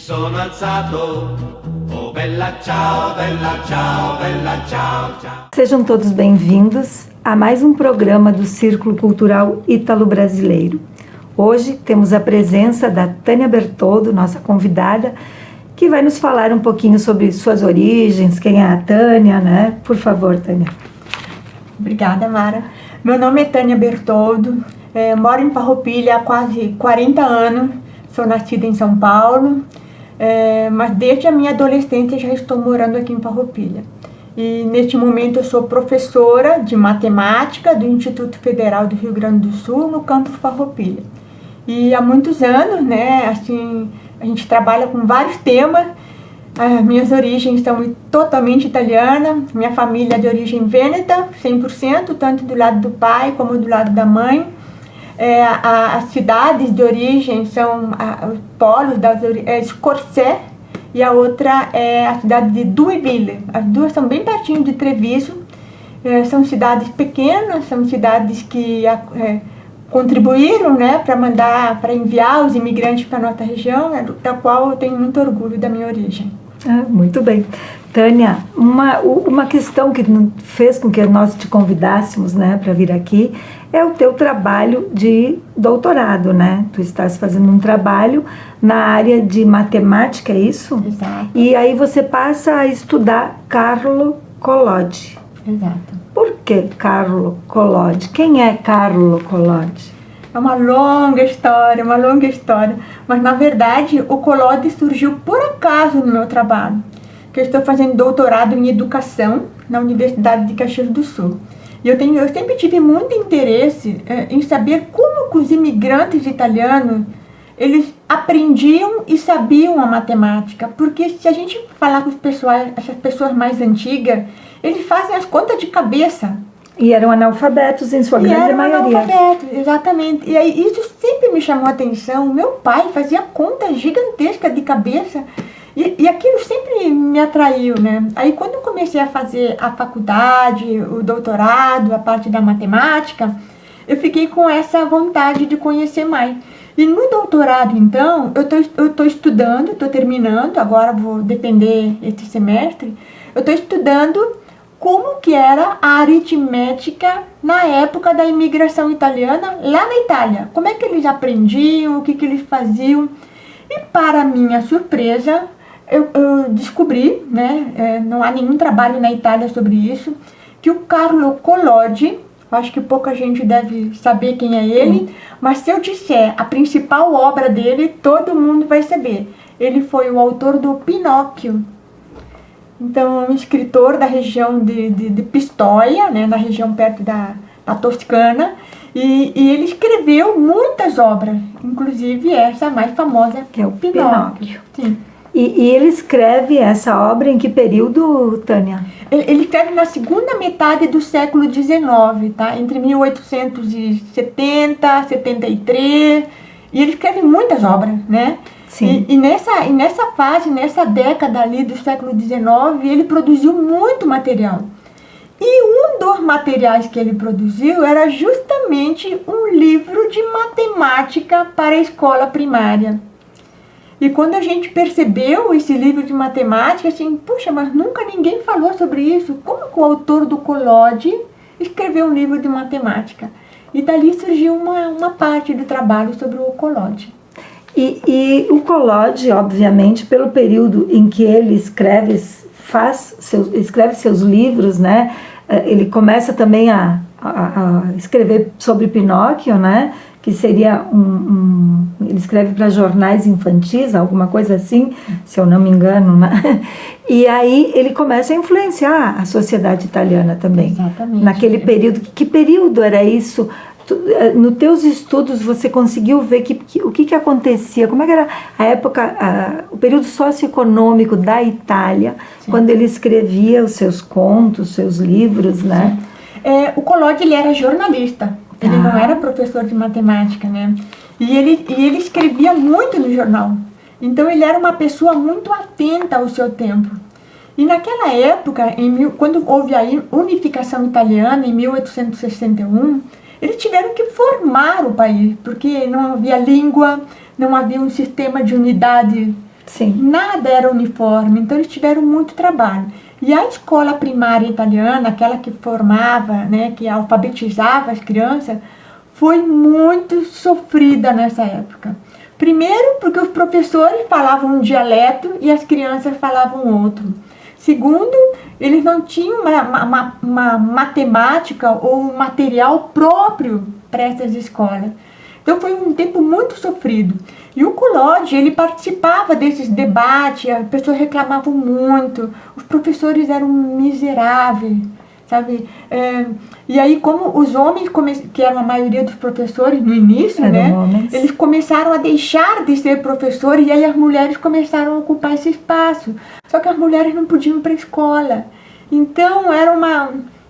sono alzato, oh bella ciao, bella ciao, bella ciao, ciao. Sejam todos bem-vindos a mais um programa do Círculo Cultural Ítalo-Brasileiro. Hoje temos a presença da Tânia Bertoldo, nossa convidada, que vai nos falar um pouquinho sobre suas origens, quem é a Tânia, né? Por favor, Tânia. Obrigada, Mara. Meu nome é Tânia Bertoldo, moro em Farroupilha há quase 40 anos, sou nascida em São Paulo, mas desde a minha adolescência já estou morando aqui em Farroupilha. E neste momento eu sou professora de matemática do Instituto Federal do Rio Grande do Sul, no campus Farroupilha. E há muitos anos, né, assim, a gente trabalha com vários temas. As minhas origens são totalmente italianas, minha família é de origem vêneta, 100%, tanto do lado do pai como do lado da mãe. As cidades de origem são os polos das Scorzè e a outra é a cidade de Dueville. As duas são bem pertinho de Treviso. São cidades pequenas, são cidades que contribuíram, né, para enviar os imigrantes para a nossa região, da qual eu tenho muito orgulho da minha origem. Muito bem. Tânia, uma questão que fez com que nós te convidássemos, né, para vir aqui é o teu trabalho de doutorado, né? Tu estás fazendo um trabalho na área de matemática, é isso? Exato. E aí você passa a estudar Carlo Collodi. Exato. Por que Carlo Collodi? Quem é Carlo Collodi? É uma longa história, mas na verdade o Collodi surgiu por acaso no meu trabalho, que eu estou fazendo doutorado em educação na Universidade de Caxias do Sul. E eu sempre tive muito interesse em saber como que os imigrantes italianos, eles aprendiam e sabiam a matemática, porque se a gente falar com essas pessoas mais antigas, eles fazem as contas de cabeça. E eram analfabetos em sua grande maioria. Analfabetos, exatamente. E aí isso sempre me chamou a atenção. Meu pai fazia contas gigantescas de cabeça e aquilo sempre me atraiu, né? Aí quando eu comecei a fazer a faculdade, o doutorado, a parte da matemática, eu fiquei com essa vontade de conhecer mais. E no doutorado, então, eu estou estudando, estou terminando, agora vou defender esse semestre, eu estou estudando como que era a aritmética na época da imigração italiana lá na Itália. Como é que eles aprendiam, o que eles faziam. E para minha surpresa, eu descobri, né, não há nenhum trabalho na Itália sobre isso, que o Carlo Collodi, acho que pouca gente deve saber quem é ele, mas se eu disser a principal obra dele, todo mundo vai saber. Ele foi o autor do Pinóquio. Então, um escritor da região de Pistoia, né, na região perto da Toscana, e ele escreveu muitas obras, inclusive essa mais famosa, que é o Pinóquio. Sim. E ele escreve essa obra em que período, Tânia? Ele escreve na segunda metade do século XIX, tá? Entre 1870 e 73, e ele escreve muitas obras, né? Sim. E nessa fase, nessa década ali do século XIX, ele produziu muito material. E um dos materiais que ele produziu era justamente um livro de matemática para a escola primária. E quando a gente percebeu esse livro de matemática, assim, puxa, mas nunca ninguém falou sobre isso. Como que o autor do Collodi escreveu um livro de matemática? E dali surgiu uma parte do trabalho sobre o Collodi. E o Collodi, obviamente, pelo período em que ele escreve seus livros, né? Ele começa também a escrever sobre Pinóquio, né? Que seria ele escreve para jornais infantis, alguma coisa assim, se eu não me engano, né? E aí ele começa a influenciar a sociedade italiana também. Exatamente. Naquele período. Que período era isso? Nos teus estudos você conseguiu ver o que acontecia, como é que era a época, o período socioeconômico da Itália, sim, quando ele escrevia os seus contos, seus livros, né? O Collodi, ele era jornalista, ele não era professor de matemática, né? E ele escrevia muito no jornal, então ele era uma pessoa muito atenta ao seu tempo. E naquela época, quando houve a unificação italiana, em 1861, eles tiveram que formar o país, porque não havia língua, não havia um sistema de unidade Sim. Nada era uniforme, então eles tiveram muito trabalho. E a escola primária italiana, aquela que formava, né, que alfabetizava as crianças, foi muito sofrida nessa época. Primeiro, porque os professores falavam um dialeto e as crianças falavam outro. Segundo, eles não tinham uma matemática ou um material próprio para essas escolas. Então foi um tempo muito sofrido. E o Collodi, ele participava desses debates, as pessoas reclamavam muito, os professores eram miseráveis, sabe? E aí, como os homens, que eram a maioria dos professores no início, né? Eles começaram a deixar de ser professores e aí as mulheres começaram a ocupar esse espaço. Só que as mulheres não podiam ir para a escola. Então era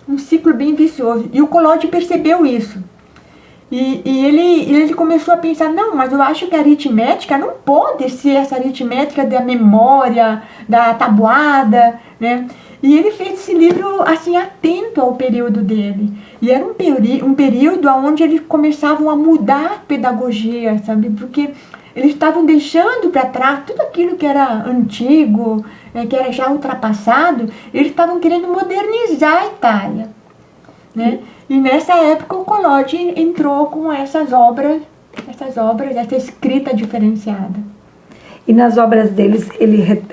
um ciclo bem vicioso. E o Collodi percebeu isso. E ele começou a pensar, não, mas eu acho que a aritmética não pode ser essa aritmética da memória, da tabuada, né? E ele fez esse livro, assim, atento ao período dele. E era um período onde eles começavam a mudar a pedagogia, sabe? Porque eles estavam deixando para trás tudo aquilo que era antigo, que era já ultrapassado, eles estavam querendo modernizar a Itália, né? E nessa época o Collodi entrou com essas obras, essa escrita diferenciada. E nas obras deles, ele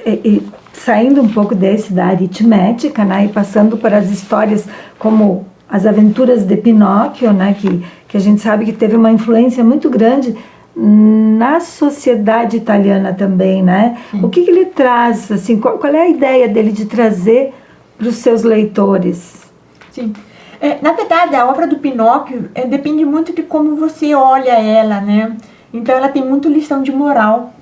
saindo um pouco da aritmética, né, e passando para as histórias como As Aventuras de Pinóquio, né, que a gente sabe que teve uma influência muito grande na sociedade italiana também, né? Sim. O que ele traz, assim, qual é a ideia dele de trazer para os seus leitores? Sim. Na verdade, a obra do Pinóquio depende muito de como você olha ela, né? Então, ela tem muito lição de moral.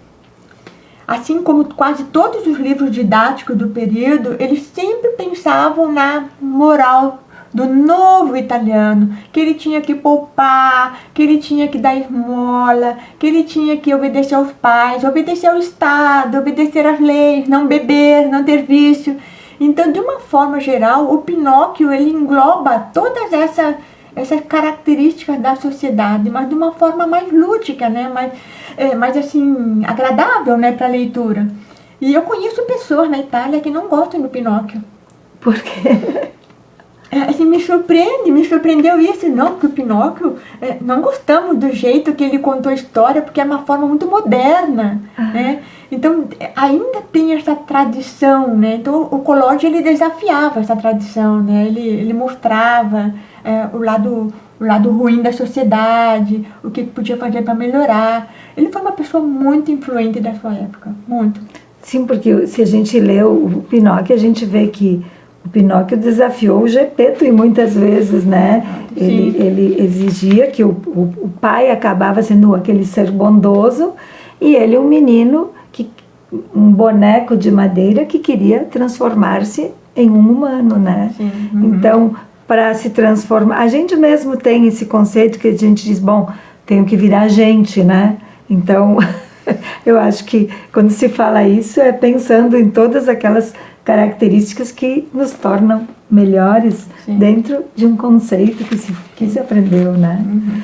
Assim como quase todos os livros didáticos do período, eles sempre pensavam na moral do novo italiano, que ele tinha que poupar, que ele tinha que dar esmola, que ele tinha que obedecer aos pais, obedecer ao Estado, obedecer às leis, não beber, não ter vício. Então, de uma forma geral, o Pinóquio ele engloba todas essas características da sociedade, mas de uma forma mais lúdica, né? mais assim, agradável, né, para a leitura. E eu conheço pessoas na Itália que não gostam do Pinóquio. Por quê? Assim, me surpreendeu isso, não, porque o Pinóquio, não gostamos do jeito que ele contou a história, porque é uma forma muito moderna, né? Então, ainda tem essa tradição, né? Então, o Collodi, ele desafiava essa tradição, né? Ele mostrava o lado ruim da sociedade, o que podia fazer para melhorar. Ele foi uma pessoa muito influente da sua época, muito. Sim, porque se a gente lê o Pinóquio, a gente vê que o Pinóquio desafiou o Geppetto e muitas vezes, né? Ele exigia que o pai acabava sendo aquele ser bondoso e ele, um menino, um boneco de madeira que queria transformar-se em um humano, né? Sim. Uhum. Então, para se transformar, a gente mesmo tem esse conceito que a gente diz, bom, tenho que virar gente, né? Então, eu acho que quando se fala isso é pensando em todas aquelas características que nos tornam melhores. Sim. Dentro de um conceito que se aprendeu, né? Uhum.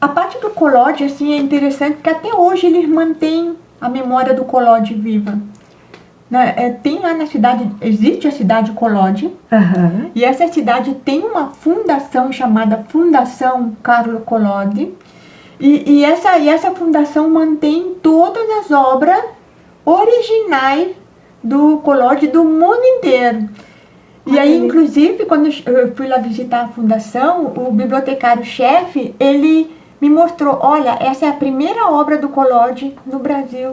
A parte do Collodi, assim, é interessante porque até hoje eles mantêm a memória do Collodi viva. Né? Tem lá na cidade, existe a cidade Collodi, uhum. E essa cidade tem uma fundação chamada Fundação Carlo Collodi, e essa fundação mantém todas as obras originais do Collodi do mundo inteiro. E aí, inclusive, quando eu fui lá visitar a fundação, o bibliotecário-chefe, ele me mostrou, olha, essa é a primeira obra do Collodi no Brasil.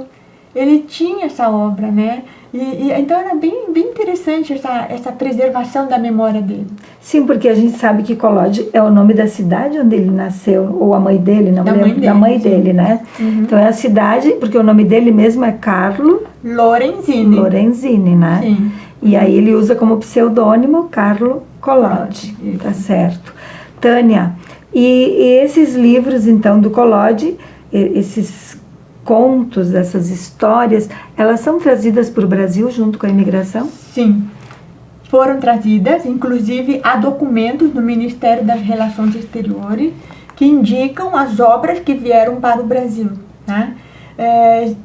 Ele tinha essa obra, né? Então era bem interessante essa preservação da memória dele. Sim, porque a gente sabe que Collodi é o nome da cidade onde ele nasceu, ou a mãe dele, não lembro, da mãe dele, né? Uhum. Então é a cidade, porque o nome dele mesmo é Carlo Lorenzini, né? Sim. E aí ele usa como pseudônimo Carlo Collodi, tá certo. Tânia, e esses livros, então, do Collodi, esses contos, essas histórias, elas são trazidas para o Brasil junto com a imigração? Sim, foram trazidas, inclusive há documentos do Ministério das Relações Exteriores que indicam as obras que vieram para o Brasil, né?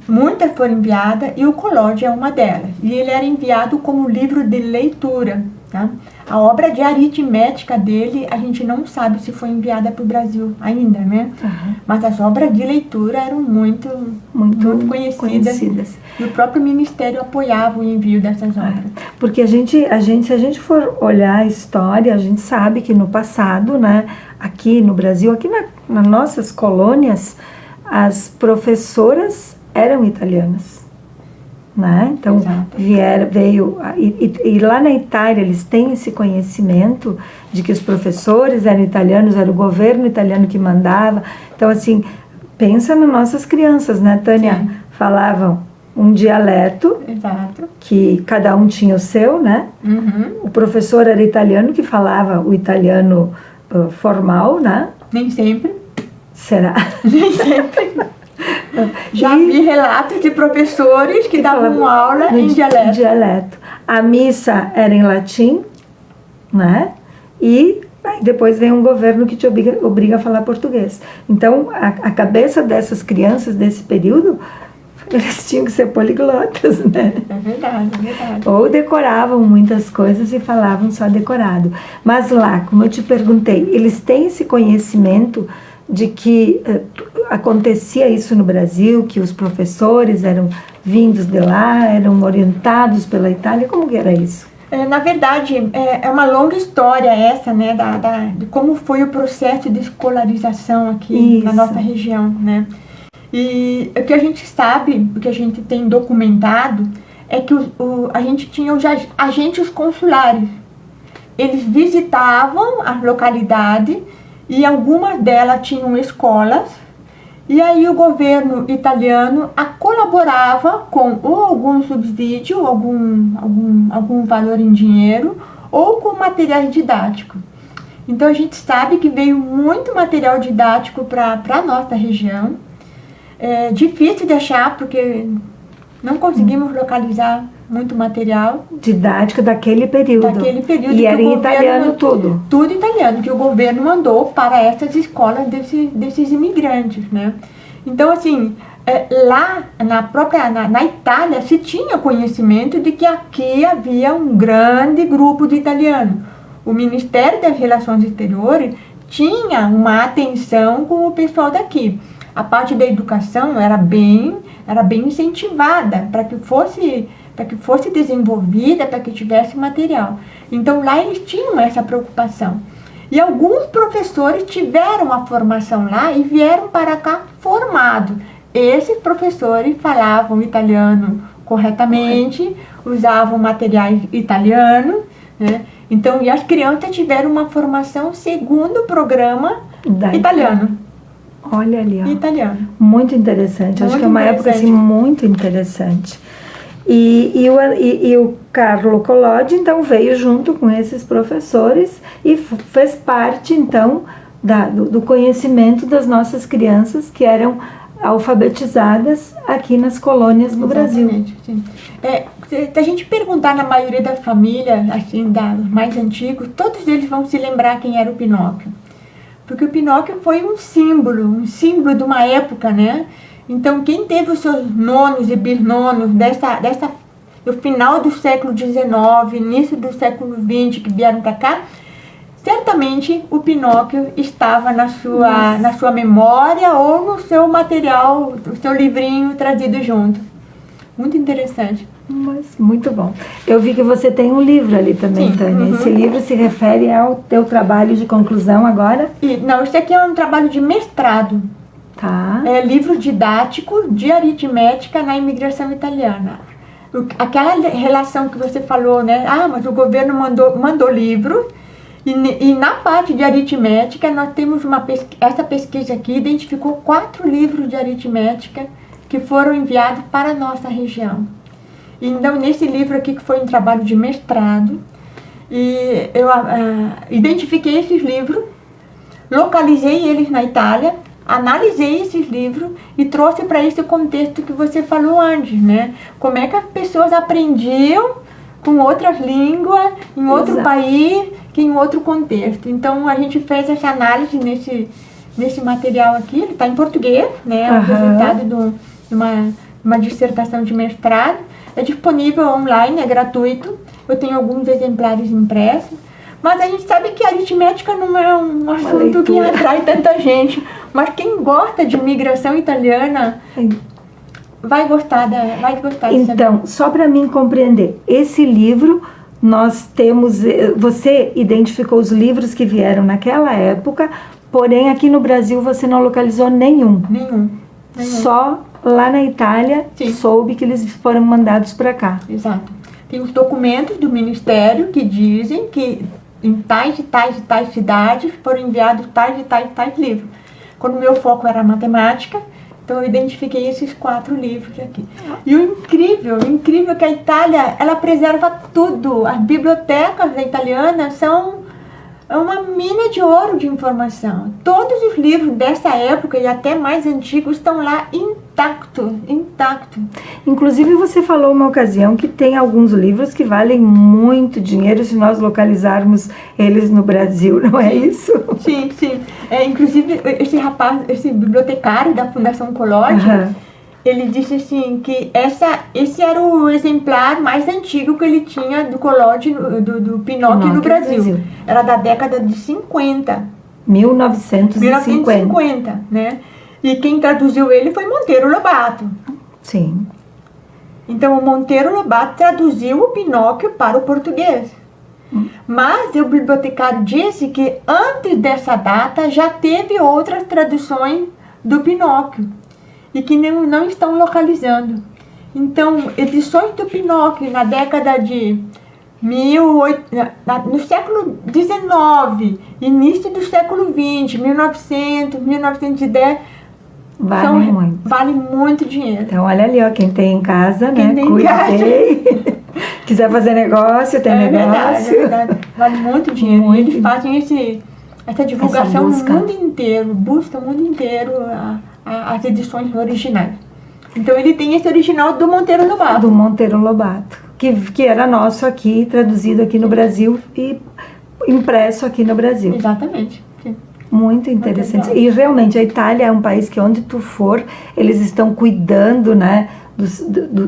Muitas foram enviadas e o Collodi é uma delas. E ele era enviado como livro de leitura. Tá? A obra de aritmética dele, a gente não sabe se foi enviada para o Brasil ainda, né? Uhum. Mas as obras de leitura eram muito conhecidas. E o próprio Ministério apoiava o envio dessas obras. Porque se a gente for olhar a história, a gente sabe que no passado, né, aqui no Brasil, aqui nas nossas colônias, as professoras eram italianas. Né? Então veio e lá na Itália eles têm esse conhecimento de que os professores eram italianos, era o governo italiano que mandava. Então assim, pensa nas nossas crianças, né, Tânia? Sim. Falavam um dialeto. Exato. Que cada um tinha o seu, né? Uhum. O professor era italiano, que falava o italiano formal, né? Nem sempre. Será? Nem sempre. Já vi relatos de professores que davam aula em dialeto. A missa era em latim, né? E aí depois vem um governo que te obriga a falar português. Então, a cabeça dessas crianças desse período, eles tinham que ser poliglotas, né? É verdade, é verdade. Ou decoravam muitas coisas e falavam só decorado. Mas lá, como eu te perguntei, eles têm esse conhecimento de que acontecia isso no Brasil, que os professores eram vindos de lá, eram orientados pela Itália. Como que era isso? Na verdade, é uma longa história essa, né, de como foi o processo de escolarização aqui na nossa região, né? E o que a gente sabe, o que a gente tem documentado, é que a gente tinha os agentes consulares. Eles visitavam a localidade e algumas delas tinham escolas, e aí o governo italiano colaborava com ou algum subsídio, algum valor em dinheiro, ou com materiais didáticos. Então a gente sabe que veio muito material didático para a nossa região. É difícil de achar, porque não conseguimos localizar muito material didático daquele período. E era em italiano tudo. Tudo italiano, que o governo mandou para essas escolas desses imigrantes, né? Então, assim, lá na Itália se tinha conhecimento de que aqui havia um grande grupo de italianos. O Ministério das Relações Exteriores tinha uma atenção com o pessoal daqui. A parte da educação era bem incentivada para que fosse desenvolvida, para que tivesse material. Então lá eles tinham essa preocupação. E alguns professores tiveram a formação lá e vieram para cá formados. Esses professores falavam italiano corretamente, usavam materiais italianos, né? Então, e as crianças tiveram uma formação segundo o programa italiano. Olha ali, ó. Italiano. Muito interessante. Acho que é uma época assim, muito interessante. E o Carlo Collodi, então, veio junto com esses professores e fez parte, então, do conhecimento das nossas crianças que eram alfabetizadas aqui nas colônias do Brasil. Sim. Se a gente perguntar na maioria da família, assim, dos mais antigos, todos eles vão se lembrar quem era o Pinóquio. Porque o Pinóquio foi um símbolo de uma época, né? Então, quem teve os seus nonos e bisnonos do final do século XIX, início do século XX, que vieram para cá, certamente o Pinóquio estava na sua memória ou no seu material, no seu livrinho trazido junto. Muito interessante. Mas muito bom. Eu vi que você tem um livro ali também, sim, Tânia. Uhum. Esse livro se refere ao teu trabalho de conclusão agora? Não, esse aqui é um trabalho de mestrado. Tá. É livro didático de aritmética na imigração italiana. Aquela relação que você falou, né? Mas o governo mandou livro. E na parte de aritmética, nós temos essa pesquisa aqui identificou 4 livros de aritmética que foram enviados para a nossa região. Então, nesse livro aqui, que foi um trabalho de mestrado, e eu identifiquei esses livros, localizei eles na Itália, analisei esses livros e trouxe para esse contexto que você falou antes, né? Como é que as pessoas aprendiam com outras línguas, em outro país, que em outro contexto. Então, a gente fez essa análise nesse material aqui, ele está em português, né? O resultado uma dissertação de mestrado. É disponível online, é gratuito. Eu tenho alguns exemplares impressos. Mas a gente sabe que a aritmética não é um assunto que atrai tanta gente. Mas quem gosta de migração italiana vai gostar dessa. Então, só para mim compreender, esse livro nós temos, você identificou os livros que vieram naquela época, porém aqui no Brasil você não localizou nenhum. Nenhum. Só lá na Itália, sim, soube que eles foram mandados para cá. Exato. Tem os documentos do Ministério que dizem que em tais e tais e tais cidades foram enviados tais e tais e tais livros. Quando o meu foco era matemática, então eu identifiquei esses 4 livros aqui. E o incrível é que a Itália, ela preserva tudo. As bibliotecas italianas são uma mina de ouro de informação. Todos os livros dessa época e até mais antigos estão lá intactos. Inclusive você falou uma ocasião que tem alguns livros que valem muito dinheiro se nós localizarmos eles no Brasil, não é isso? Sim. Inclusive esse bibliotecário da Fundação Collodi, ele disse assim que esse era o exemplar mais antigo que ele tinha do Collodi, do Pinóquio no Brasil. Era da década de 50. 1950, né? E quem traduziu ele foi Monteiro Lobato. Sim. Então o Monteiro Lobato traduziu o Pinóquio para o português. Mas o bibliotecário disse que antes dessa data já teve outras traduções do Pinóquio e que não estão localizando. Então, edições do Pinóquio na década de no século XIX, início do século XX, 1900, 1910, vale muito dinheiro. Então, olha ali, ó, quem tem em casa, né? Cuida bem. Quiser fazer negócio, tem negócio. É verdade. Vale muito dinheiro. E eles fazem essa divulgação no mundo inteiro, busca o mundo inteiro as edições originais. Então ele tem esse original do Monteiro Lobato. Do Monteiro Lobato, que era nosso aqui, traduzido aqui no Brasil e impresso aqui no Brasil. Exatamente. Sim. Muito interessante. E realmente a Itália é um país que onde tu for, eles estão cuidando, né,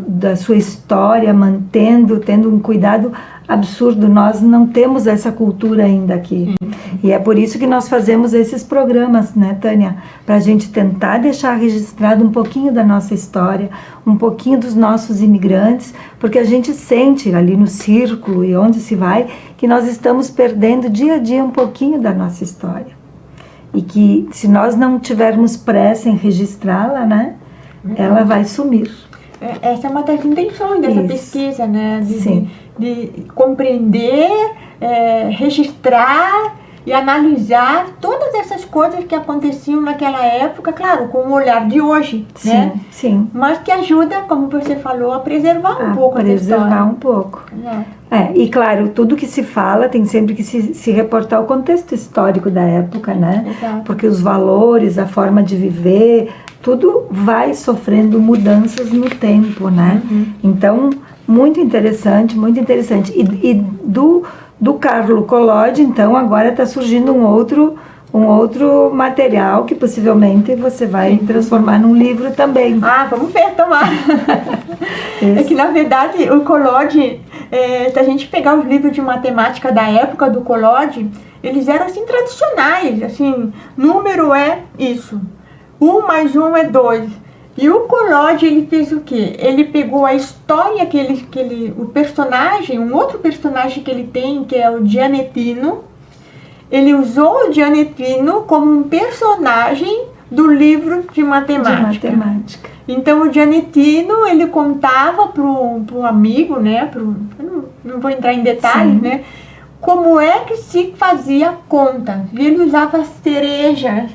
da sua história, tendo um cuidado absurdo. Nós não temos essa cultura ainda aqui. E é por isso que nós fazemos esses programas, né, Tânia? Para a gente tentar deixar registrado um pouquinho da nossa história, um pouquinho dos nossos imigrantes, porque a gente sente ali no círculo e onde se vai, que nós estamos perdendo dia a dia um pouquinho da nossa história. E que se nós não tivermos pressa em registrá-la, né, ela vai sumir. Essa é uma das intenções dessa pesquisa, né? De compreender, registrar e analisar todas essas coisas que aconteciam naquela época, claro, com o olhar de hoje, né? Sim. Mas que ajuda, como você falou, a preservar um pouco essa história. Preservar um pouco. E claro, tudo que se fala tem sempre que se reportar o contexto histórico da época, né? Exato. Porque os valores, a forma de viver, tudo vai sofrendo mudanças no tempo, né? Então, muito interessante, muito interessante. E do Carlo Collodi, então, agora está surgindo um outro material que possivelmente você vai transformar num livro também. Vamos ver, tomar. É que, na verdade, o Collodi, se a gente pegar os livros de matemática da época do Collodi, eles eram, assim, tradicionais, assim, número é isso. 1 mais 1 é 2. E o Collodi, ele fez o quê? Ele pegou a história o personagem, um outro personagem que ele tem, que é o Gianettino. Ele usou o Gianettino como um personagem do livro de matemática. Então o Gianettino, ele contava para um amigo, né? Não vou entrar em detalhes, né? Como é que se fazia conta. E ele usava cerejas.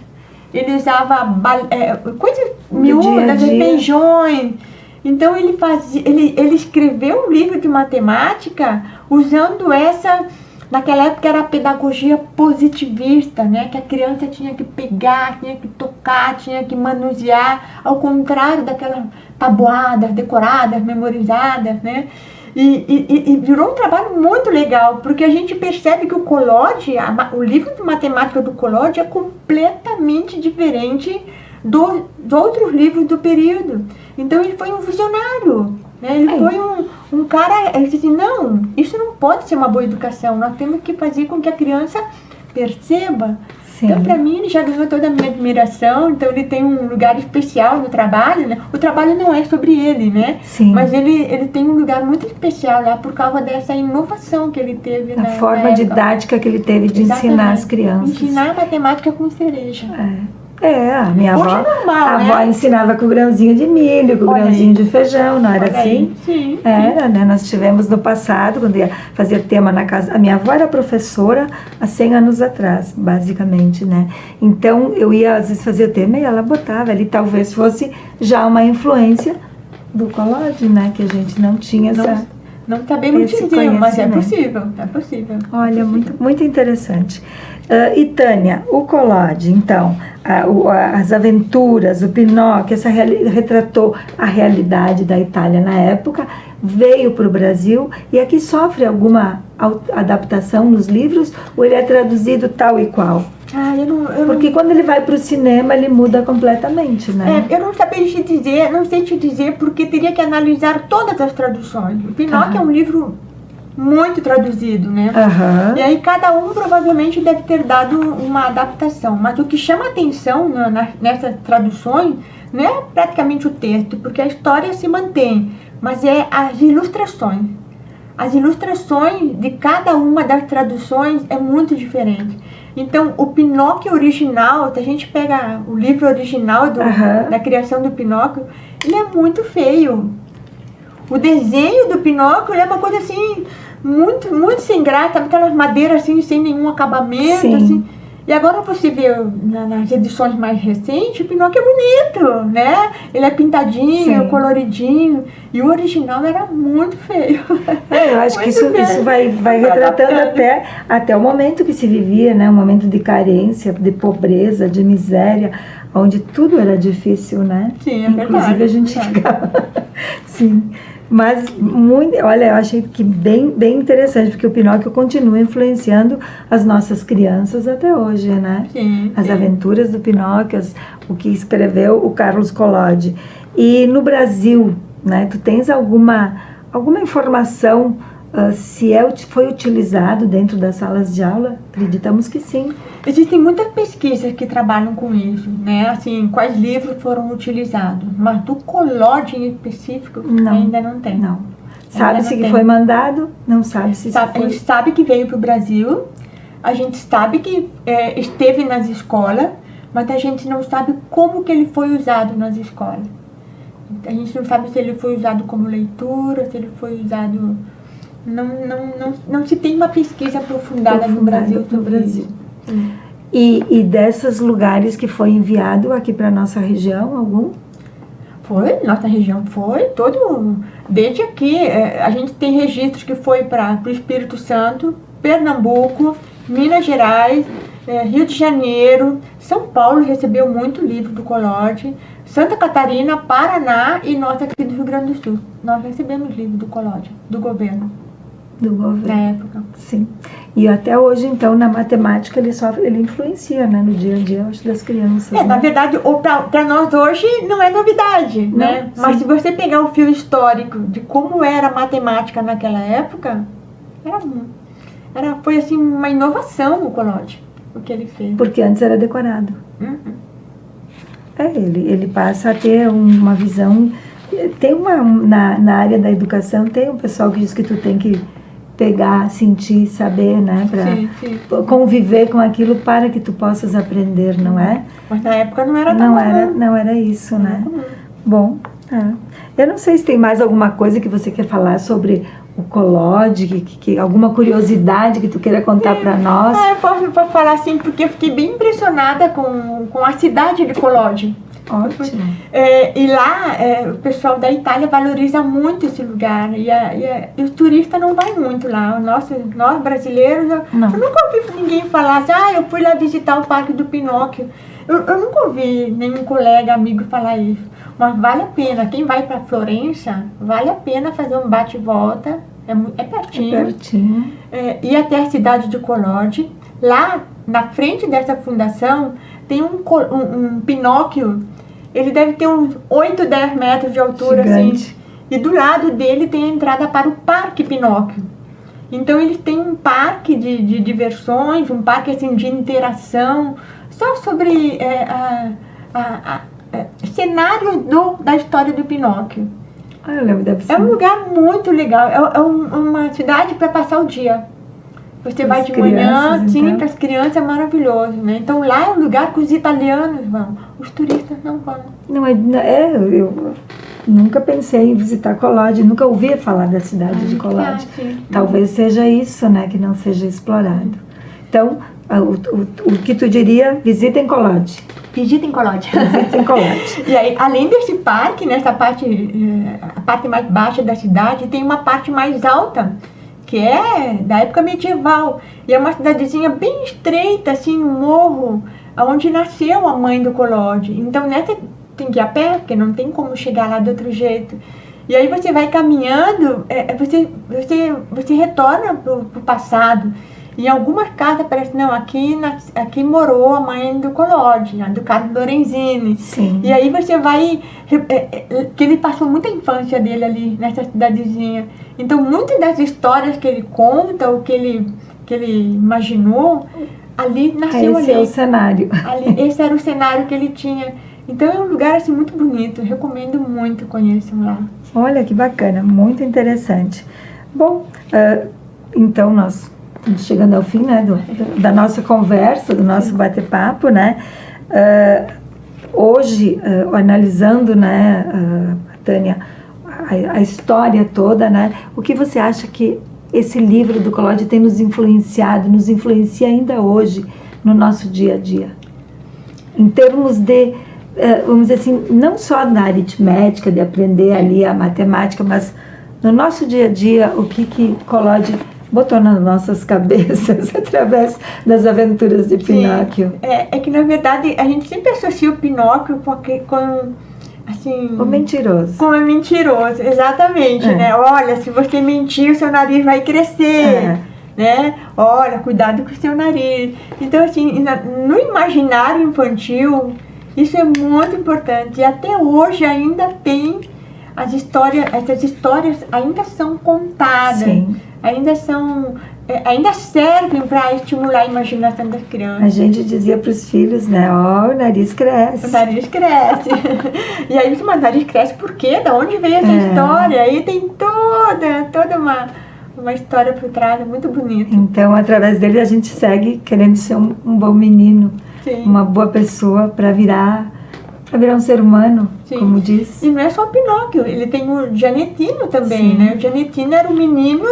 Ele usava coisas miúdas, feijões. Então ele escreveu um livro de matemática usando naquela época era a pedagogia positivista, né? Que a criança tinha que pegar, tinha que tocar, tinha que manusear, ao contrário daquelas tabuadas decoradas, memorizadas, né? E virou um trabalho muito legal, porque a gente percebe que o Collodi, o livro de matemática do Collodi é completamente diferente dos outros livros do período. Então ele foi um visionário, né? Ele foi um cara, ele disse assim, não, isso não pode ser uma boa educação, nós temos que fazer com que a criança perceba. Sim. Então, para mim, ele já ganhou toda a minha admiração, então ele tem um lugar especial no trabalho, né? O trabalho não é sobre ele, né? Sim. Mas ele tem um lugar muito especial lá por causa dessa inovação que ele teve A na forma época. didática que ele teve de Exatamente. ensinar as crianças. Ensinar matemática com cereja. A minha Hoje avó, é normal, a né? avó ensinava com grãozinho de milho, com Olha grãozinho aí. de feijão, não era Olha assim? aí, sim. Era, né? Nós tivemos no passado, quando ia fazer tema na casa. A minha avó era professora há 100 anos atrás, basicamente, né? Então eu ia às vezes fazer tema e ela botava ali, talvez fosse já uma influência do Collodi, né? Que a gente não tinha essa. Não sabemos esse dizer, mas é conhecimento. possível, é possível. Olha, muito interessante. E Tânia, o Collodi, então, as aventuras, o Pinóquio, retratou a realidade da Itália na época, veio para o Brasil e aqui sofre alguma adaptação nos livros ou ele é traduzido tal e qual? Porque quando ele vai para o cinema, ele muda completamente, né? Eu não sabia te dizer, não sei te dizer, porque teria que analisar todas as traduções. O Pinóquio é um livro muito traduzido, né? E aí cada um provavelmente deve ter dado uma adaptação. Mas o que chama atenção nessas traduções não é praticamente o texto, porque a história se mantém, mas é as ilustrações. As ilustrações de cada uma das traduções é muito diferente. Então, o Pinóquio original, se a gente pega o livro original da criação do Pinóquio, ele é muito feio. O desenho do Pinóquio é uma coisa assim, muito, muito sem graça, aquelas madeiras assim, sem nenhum acabamento. Assim. E agora você vê nas edições mais recentes, o Pinóquio é bonito, né? Ele é pintadinho, coloridinho. E o original era muito feio. Eu acho que isso vai retratando até o momento que se vivia, né? Um momento de carência, de pobreza, de miséria, onde tudo era difícil, né? Sim, é Inclusive verdade. A gente ficava... Sim. Mas, olha, eu achei que bem interessante, porque o Pinóquio continua influenciando as nossas crianças até hoje, né? Sim, As aventuras do Pinóquio, o que escreveu o Carlos Collodi. E no Brasil, né, tu tens alguma informação se foi utilizado dentro das salas de aula? Acreditamos que sim. Existem muitas pesquisas que trabalham com isso, né? Assim, quais livros foram utilizados. Mas do Collodi em específico ainda não tem. Não. Sabe-se que foi mandado? Não sabe se foi. A gente sabe que veio para o Brasil, a gente sabe que esteve nas escolas, mas a gente não sabe como que ele foi usado nas escolas. A gente não sabe se ele foi usado como leitura, se ele foi usado... Não se tem uma pesquisa aprofundada no Brasil sobre isso. E desses lugares que foi enviado aqui para nossa região, algum? Foi, nossa região foi, desde aqui, a gente tem registros que foi para o Espírito Santo, Pernambuco, Minas Gerais, Rio de Janeiro, São Paulo recebeu muito livro do Collodi, Santa Catarina, Paraná e nós aqui do Rio Grande do Sul. Nós recebemos livro do Collodi, do governo. Do governo. Na época. Sim. E até hoje, então, na matemática, ele influencia, né, no dia a dia, acho, das crianças. Na verdade, para nós hoje não é novidade, não, né? Mas se você pegar o fio histórico de como era a matemática naquela época, foi assim uma inovação o Collodi, o que ele fez. Porque antes era decorado. Ele passa a ter uma visão... Tem na área da educação, tem um pessoal que diz que tu tem que pegar, sentir, saber, né? Para conviver com aquilo para que tu possas aprender, não é? Mas na época não era não era isso, né? Bom, eu não sei se tem mais alguma coisa que você quer falar sobre o Collodi, alguma curiosidade que tu queira contar para nós. Eu posso falar assim, porque eu fiquei bem impressionada com a cidade de Collodi. Ótimo. E lá, o pessoal da Itália valoriza muito esse lugar. E os turistas não vão muito lá. Nós brasileiros, eu nunca ouvi ninguém falar assim, eu fui lá visitar o Parque do Pinóquio. Eu nunca ouvi nenhum colega, amigo falar isso. Mas vale a pena. Quem vai para Florença, vale a pena fazer um bate e volta. É pertinho. É pertinho. Ir até a cidade de Collodi. Lá, na frente dessa fundação, tem um Pinóquio. Ele deve ter uns 8, 10 metros de altura, Gigante. assim. E do lado dele tem a entrada para o Parque Pinóquio. Então eles têm um parque de diversões, um parque assim, de interação, só sobre cenário da história do Pinóquio. Eu lembro, deve ser. É um lugar muito legal, é uma cidade para passar o dia. Você vai de manhã, sim, então. para as crianças é maravilhoso, né? Então lá é um lugar que os italianos vão, os turistas não vão. Não, eu nunca pensei em visitar Colodi, nunca ouvi falar da cidade de Colodi. Talvez seja isso, né, que não seja explorado. Então, o que tu diria, visitem Colodi. Visitem Colodi. Visitem Colodi. E aí, além desse parque, nessa parte, a parte mais baixa da cidade, tem uma parte mais alta, que é da época medieval. E é uma cidadezinha bem estreita, assim, no morro, onde nasceu a mãe do Colodi. Então, nessa tem que ir a pé, porque não tem como chegar lá de outro jeito. E aí você vai caminhando, você retorna pro passado. Em algumas casas parece, não, aqui morou a mãe do Colodi, do Carlo Lorenzini. Sim. E aí você vai, que ele passou muita infância dele ali, nessa cidadezinha. Então, muitas das histórias que ele conta, o que ele imaginou, ali nasceu ali. Esse é o cenário. Esse era o cenário que ele tinha. Então, é um lugar assim, muito bonito, recomendo muito, conheçam lá. Olha que bacana, muito interessante. Bom, então nós estamos chegando ao fim, né, da nossa conversa, do nosso bate-papo, né? Hoje, analisando, né, Tânia, a história toda, né? O que você acha que esse livro do Colodi tem nos influenciado, nos influencia ainda hoje no nosso dia a dia? Em termos de, vamos dizer assim, não só na aritmética, de aprender ali a matemática, mas no nosso dia a dia, o que Colodi botou nas nossas cabeças através das aventuras de Pinóquio. É que, na verdade, a gente sempre associa o Pinóquio com assim... O mentiroso. Com o mentiroso, exatamente, né? Olha, se você mentir, o seu nariz vai crescer, né? Olha, cuidado com o seu nariz. Então, assim, no imaginário infantil, isso é muito importante. E até hoje ainda tem essas histórias ainda são contadas. Sim. Ainda servem para estimular a imaginação das crianças. A gente dizia para os filhos, né? Ó, o nariz cresce. O nariz cresce. E aí, mas o nariz cresce por quê? Da onde veio essa história? Aí tem toda uma história por trás, muito bonita. Então, através dele, a gente segue querendo ser um bom menino. Sim. Uma boa pessoa para virar um ser humano, sim, como diz. E não é só o Pinóquio, ele tem o Gianettino também, sim, né? O Gianettino era um menino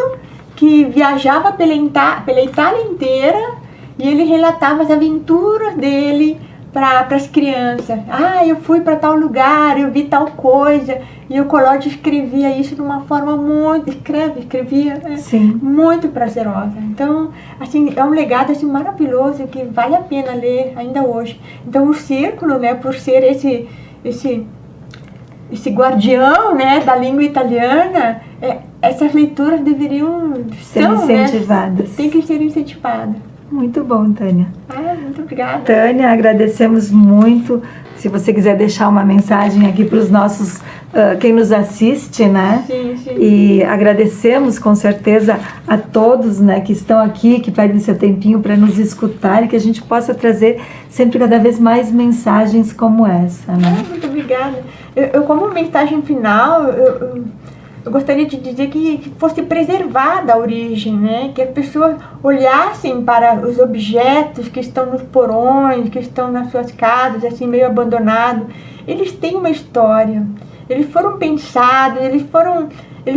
que viajava pela Itália inteira e ele relatava as aventuras dele para as crianças. Eu fui para tal lugar, eu vi tal coisa. E o Colodi escrevia isso de uma forma escrevia sim, muito prazerosa. Então, assim, é um legado assim, maravilhoso que vale a pena ler ainda hoje. Então, o Círculo, né, por ser esse guardião, né, da língua italiana, essas leituras deveriam ser incentivadas. Tem que ser incentivadas. Muito bom, Tânia. Muito obrigada. Tânia, agradecemos muito. Se você quiser deixar uma mensagem aqui para os nossos, quem nos assiste, né? Sim. E agradecemos com certeza a todos, né, que estão aqui, que perdem seu tempinho para nos escutar e que a gente possa trazer sempre cada vez mais mensagens como essa, né? Muito obrigada. Eu como mensagem final, eu gostaria de dizer que fosse preservada a origem, né? Que as pessoas olhassem para os objetos que estão nos porões, que estão nas suas casas, assim, meio abandonados. Eles têm uma história, eles foram pensados, eles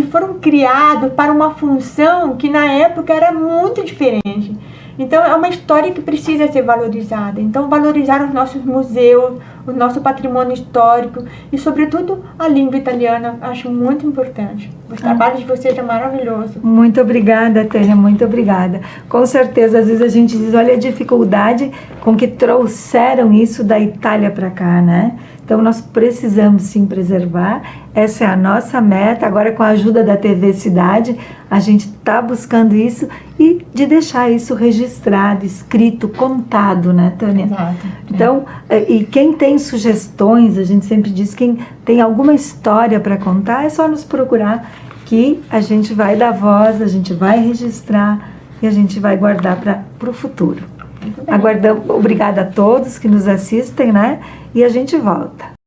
foram criados para uma função que na época era muito diferente. Então, é uma história que precisa ser valorizada. Então, valorizar os nossos museus, o nosso patrimônio histórico e, sobretudo, a língua italiana. Acho muito importante. Os trabalhos de vocês é maravilhoso. Muito obrigada, Tânia, muito obrigada. Com certeza, às vezes a gente diz, olha a dificuldade com que trouxeram isso da Itália para cá, né? Então nós precisamos sim preservar, essa é a nossa meta. Agora, com a ajuda da TV Cidade, a gente está buscando isso e de deixar isso registrado, escrito, contado, né, Tânia? Exato. Então, e quem tem sugestões, a gente sempre diz, quem tem alguma história para contar, é só nos procurar, que a gente vai dar voz, a gente vai registrar e a gente vai guardar para o futuro. Aguardamos, obrigada a todos que nos assistem, né? E a gente volta.